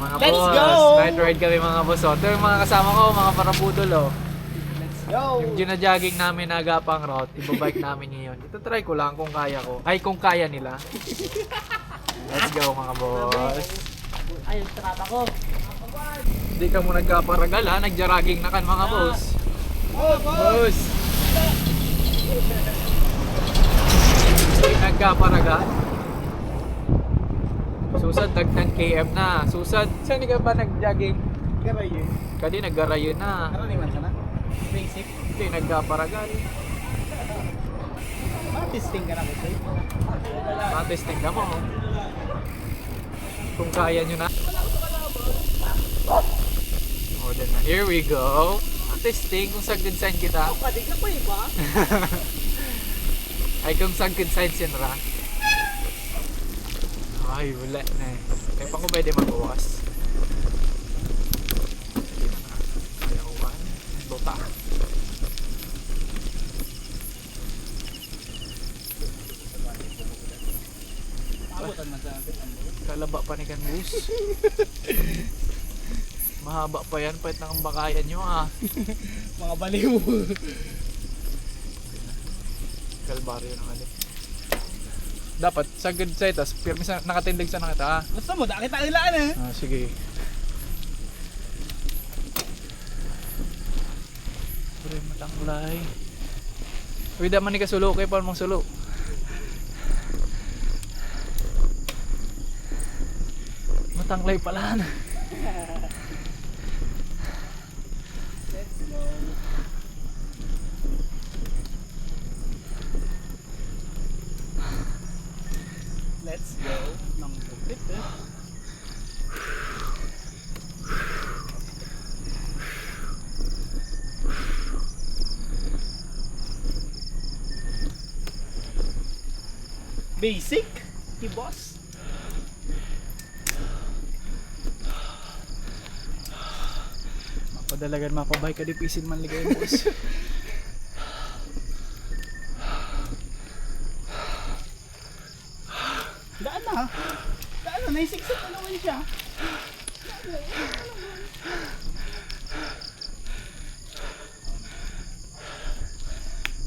mga Let's boss. go! Night ride kami mga boss. Ito yung mga kasama ko, mga parapudol oh. Yo! Yung gina-jogging namin na agapang route, ibabike namin ngayon. Ito try ko lang kung kaya ko. Ay, kung kaya nila. Let's go mga boss. Ay, yung trapa ko. Hindi ka mo nagkaparagal ha, nagjaraging na kan mga boss. Boss! Hindi nagkaparagal. Susad, dagdag KM na. Susad, saan ka ba nag-jogging? Garay yun. Kadi naggarayo na. Karaniwan ka na? Basic. Hindi nagkaparagal. Testing ka na kasi. Matesting ka mo. Kung kaya nyo na. O, dyan na. Here we go. Testing kung saan good sign kita. Padig na pa iba. Ay kung saan good sign sinra. Ay, wala na eh. Kaya pa ko pwede magbawas. Hindi na na. Kaya ko ba? Luta. Abutan man sa atin. Kalaba pa ni Kanbus. Mahaba pa yan. Pahit na kang bakayan nyo ah. Mga baliw. Kalbaryo na nga din. Dapat sa good side, tas pirmi sa nakatindig sa nakita ha. Gusto mo, daki tayo ilaan eh. Sige. Puro yung matangkulay. Uy, daman ni kasulo. Kaya pa mong sulo. Matanglay pala na. Let's go. Let's go. Nang bukit eh. Basic? Di boss? Mapadalagan mapabay ka di pisil man ligay boss. Daan na. Daan na. Naisiksik na naman siya.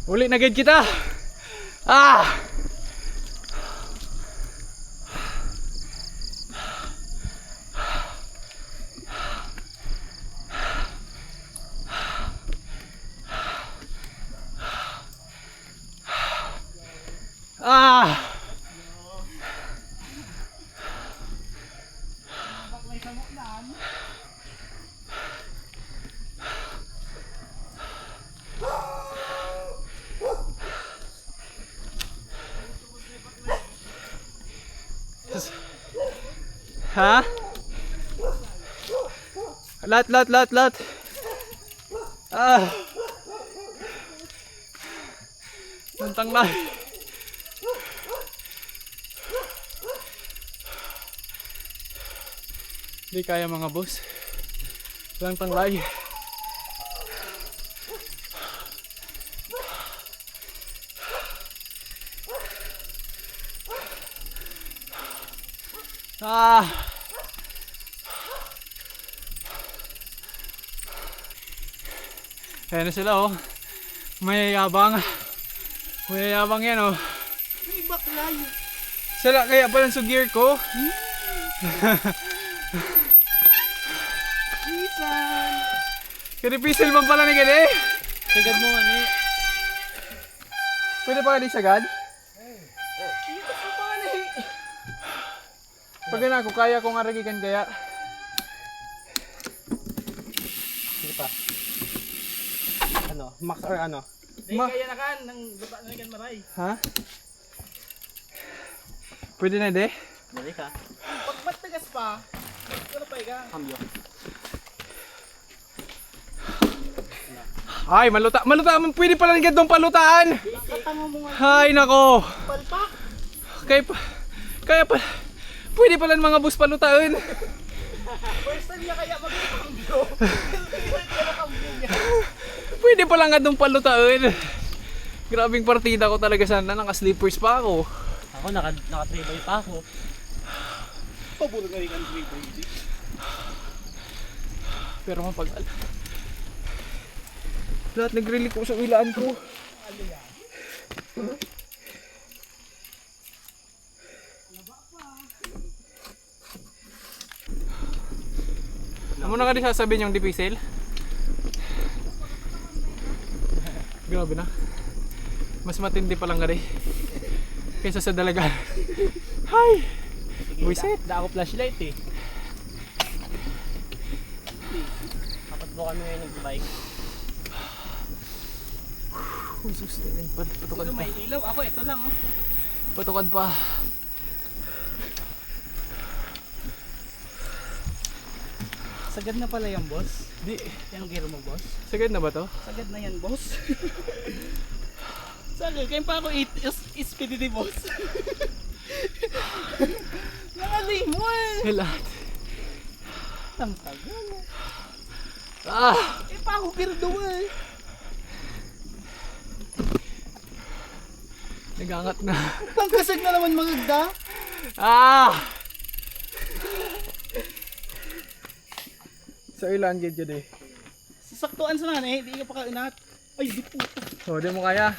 Uli na gid kita. Ah! Ah! May samok daan. Ha? Lat. Ah. Tantang na. Hindi kaya mga boss. Walang tanglay. Ah. Ayan na sila oh. Mayayabang. Mayayabang yan oh. May baklay. Sila kaya pala sa gear ko. Isan. Kanipisil man pala ni Gade. Sagad mo nga ni. Pwede pa ka di sagad? Dito ka pa na eh. Pag na ako kaya kung aragikan kaya. Sige pa. Ano? Max or ano? Ma- Kaya na kan. Nang baba na kan maray. Ha? Pwede na de? Dali ka. Pag matagas pa. Wala pa ka. Cambio. Ay, maluta. Pwede pala ng gandong palutaan. Katanga mo nga. Ay, nako. Palpak. Kaya pa. Pwede pala ng mga bus palutaan. First time niya kaya mag-cambio. Cambio niya. Pwede pala nga doon palutaan. Grabing partida ko talaga sana. Naka-sleepers pa ako. Ako naka 3x pa ako. Pabulog na rin ang 3x. Pero mapagal. Lahat nag-relief ko sa wilaan ko. Ano na ka di sasabihin yung dipisil? Grabe na. Mas matindi pa lang ka di. Kaysa sa dalaga. Hi! Buisit! Da ako flashlight eh. Dapat mo kami ngayon nag-bike. Uy, sustain. Patukad Sige, pa. may ilaw. Ako, ito lang oh. Patukad pa. Sagad na pala yung boss. Di. Yung gear mo, boss. Sagad na ba to? Sagad na yan, boss. Sagad, kaya pa ako speedy boss. Nangalay mo eh. Lahat. Ang tagal. Ah! Eh pa ako pirdo eh. Nagangat na. Ang kasag na naman magagda. Ah! So ilan gid yun eh. Sasaktuan sa nanay, hindi ka pa kainat. Ay, di puta. So di mo kaya.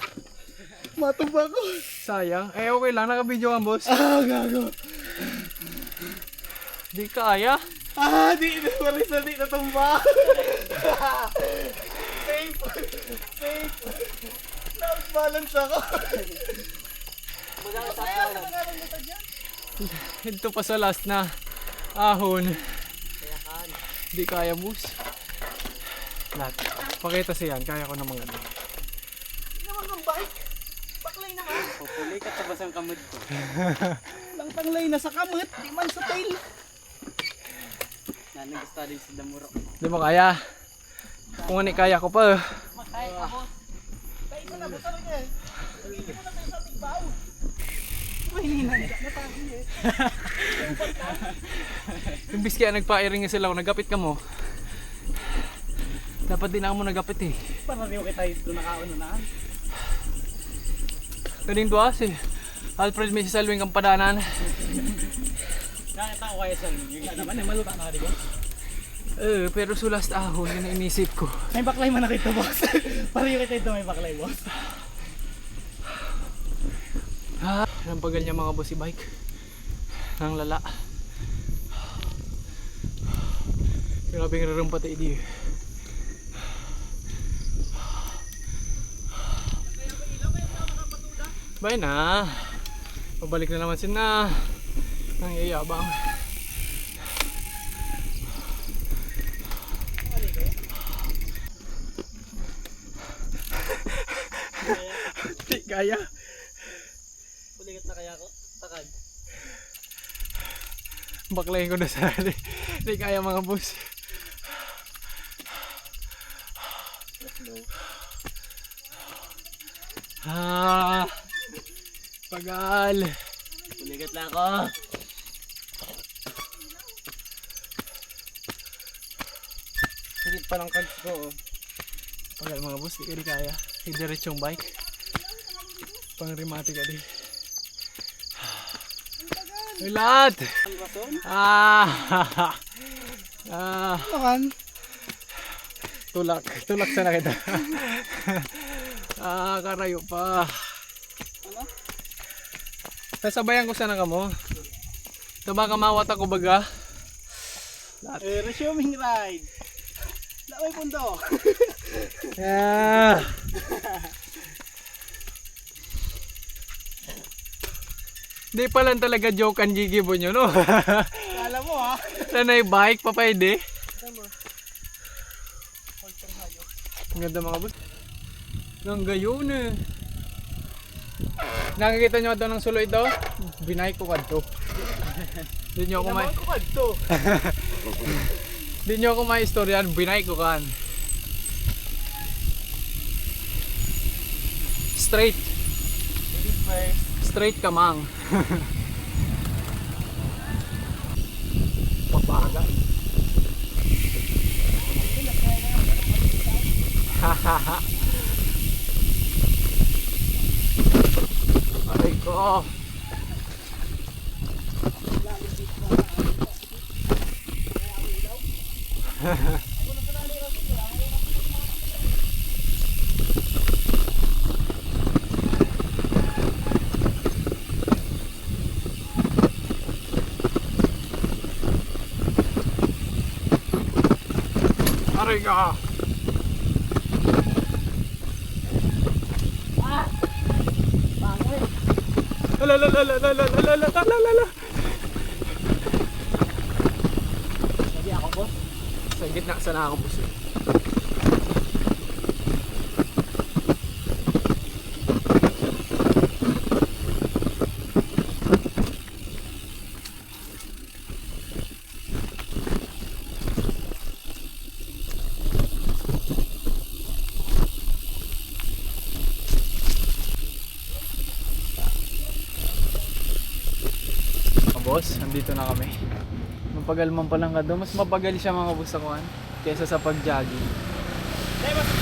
Matumba ko. Sayang. Eh okay lang, naka-video ang boss. Ah, gago. Di kaya. Ah, di marisa di natumba. Safe. Safe. Na-balance ako. Kaya ka nangarang dyan. Ito pa sa last na ahon. Di kaya boss. Lahat. Pakita siyan, kaya ko namang ano. Hindi naman ang bike. Baklay na ka. Pupuli ka tabas ang kamod ko. Lang tanglay na sa kamot, di man sa tail. Nanagasta din sa damurok. Di mo kaya. Kung ano kaya ko pa. Makaya ka mo. Kaya ko na ba talaga eh. Hindi mo na tayo sa tigbaw. Mahina na tayo eh. Imbis kaya nagpa-airing nga sila, kung nagapit ka mo. Dapat din ako mo nagapit eh. Para rin kita ito nakauna na. Kaning duwa si Alfred may sisalwing kang padanan. Kaya tao kaya sa yung isa naman, maluta na ka di ba? Pero sa last ahon, yun ang inisip ko. May baklay man nakita boss. Para yung kita ito may baklay boss. Ha? Ang pagal niya mga bossy bike. Nang lala. Grabe nga rin pati idi. Bye na. Pabalik na naman sina. Nang iyabang. Di kaya. Buligat na kaya ko? Takad. Baklayin ko na sa di kaya mga boss. Ah, pagal. Buligat na ako. Sakit pa ng cards ko. Oh. Pagal mga boss, di kaya. Diretsyong bike. Pang remate ka di. Ay lahat! Ang rason? Ah! Ah! Nakan. Tulak. Tulak sana kita. Ah, karayo pa. Ano? Sasabayan ko sana ka mo. Ito baka mawat ako baga. Resuming ride. Laway pundo. Ah! Di pa lang talaga joke ang gigibo nyo, no? Alam mo ha. Sanay bike, papayde. Tama. Kultong hayo. Ang ganda mga bus. Nang gayon eh. Nakikita nyo ito ng sulo ito? Binay ko kadto. Di nyo ako may... Naman ko kadto. Di nyo ako may istoryan, binay ko kan. Straight. Ladies first. Straight ka mang. Papaga. Hahaha. Aray ko. Aray ka! Bangay. Alalalalalalalalalalala. Sabi ako, boss. Sa gitna, sana ako boss. Boss, nandito na kami. Mapagal man palang ka doon. Mas mapagal siya mga boss sa kuhan kaysa sa pag-jogging. Dahil mas